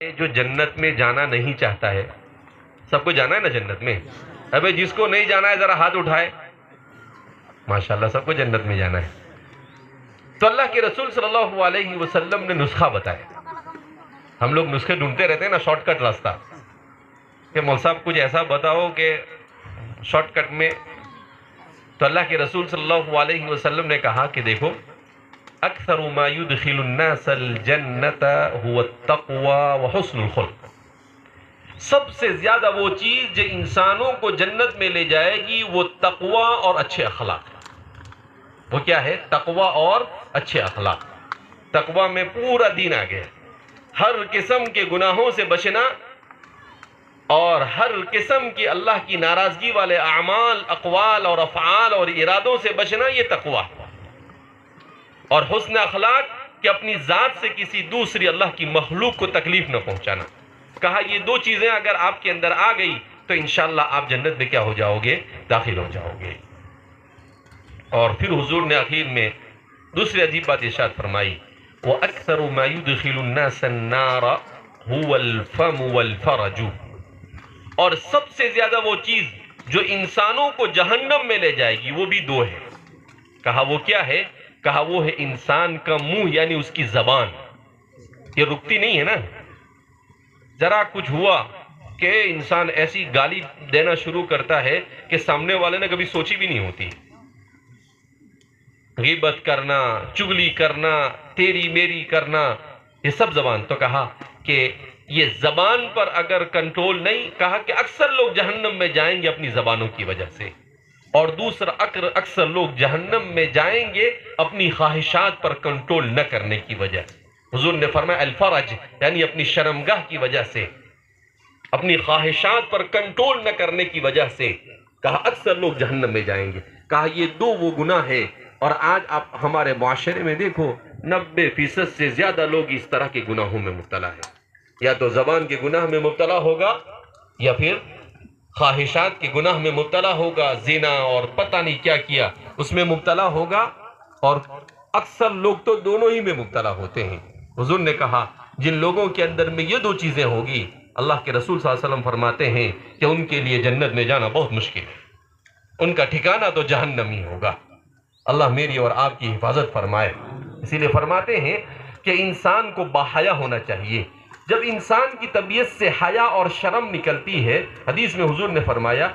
جو جنت میں جانا نہیں چاہتا ہے، سب کو جانا ہے نا جنت میں؟ ابے جس کو نہیں جانا ہے ذرا ہاتھ اٹھائے. ماشاءاللہ سب کو جنت میں جانا ہے. تو اللہ کے رسول صلی اللہ علیہ وسلم نے نسخہ بتایا. ہم لوگ نسخے ڈھونڈتے رہتے ہیں نا، شارٹ کٹ راستہ، کہ مول صاحب کچھ ایسا بتاؤ کہ شارٹ کٹ میں. تو اللہ کے رسول صلی اللہ علیہ وسلم نے کہا کہ دیکھو، اکثر ما يدخل الناس الجنت هو التقوى وحسن الخلق. سب سے زیادہ وہ چیز جو انسانوں کو جنت میں لے جائے گی وہ تقوی اور اچھے اخلاق. وہ کیا ہے؟ تقوی اور اچھے اخلاق. تقوی میں پورا دین آ گیا. ہر قسم کے گناہوں سے بچنا اور ہر قسم کی اللہ کی ناراضگی والے اعمال، اقوال اور افعال اور ارادوں سے بچنا، یہ تقوی. اور حسن اخلاق کہ اپنی ذات سے کسی دوسری اللہ کی مخلوق کو تکلیف نہ پہنچانا. کہا یہ دو چیزیں اگر آپ کے اندر آ گئی تو انشاءاللہ آپ جنت میں کیا ہو جاؤ گے؟ داخل ہو جاؤ گے. اور پھر حضور نے آخر میں دوسری عجیب بات ارشاد فرمائی، وَأَكْثَرُ مَا يُدْخِلُ النَّاسَ النَّارَ هُوَ الْفَمُ وَالْفَرَجُ. اور سب سے زیادہ وہ چیز جو انسانوں کو جہنم میں لے جائے گی وہ بھی دو ہے. کہا وہ کیا ہے؟ کہا وہ ہے انسان کا منہ، یعنی اس کی زبان. یہ رکتی نہیں ہے نا. ذرا کچھ ہوا کہ انسان ایسی گالی دینا شروع کرتا ہے کہ سامنے والے نے کبھی سوچی بھی نہیں ہوتی. غیبت کرنا، چغلی کرنا، تیری میری کرنا، یہ سب زبان. تو کہا کہ یہ زبان پر اگر کنٹرول نہیں، کہا کہ اکثر لوگ جہنم میں جائیں گے اپنی زبانوں کی وجہ سے. اور دوسرا اکثر لوگ جہنم میں جائیں گے اپنی خواہشات پر کنٹرول نہ کرنے کی وجہ سے. حضور نے فرمایا الفرج، یعنی اپنی شرمگاہ کی وجہ سے، اپنی خواہشات پر کنٹرول نہ کرنے کی وجہ سے. کہا اکثر لوگ جہنم میں جائیں گے. کہا یہ دو وہ گناہ ہے. اور آج آپ ہمارے معاشرے میں دیکھو 90% سے زیادہ لوگ اس طرح کے گناہوں میں مبتلا ہے. یا تو زبان کے گناہ میں مبتلا ہوگا یا پھر خواہشات کے گناہ میں مبتلا ہوگا، زنا اور پتہ نہیں کیا کیا اس میں مبتلا ہوگا. اور اکثر لوگ تو دونوں ہی میں مبتلا ہوتے ہیں. حضور نے کہا جن لوگوں کے اندر میں یہ دو چیزیں ہوگی، اللہ کے رسول صلی اللہ علیہ وسلم فرماتے ہیں کہ ان کے لیے جنت میں جانا بہت مشکل ہے. ان کا ٹھکانہ تو جہنم ہی ہوگا. اللہ میری اور آپ کی حفاظت فرمائے. اسی لیے فرماتے ہیں کہ انسان کو باحیا ہونا چاہیے. جب انسان کی طبیعت سے حیا اور شرم نکلتی ہے، حدیث میں حضور نے فرمایا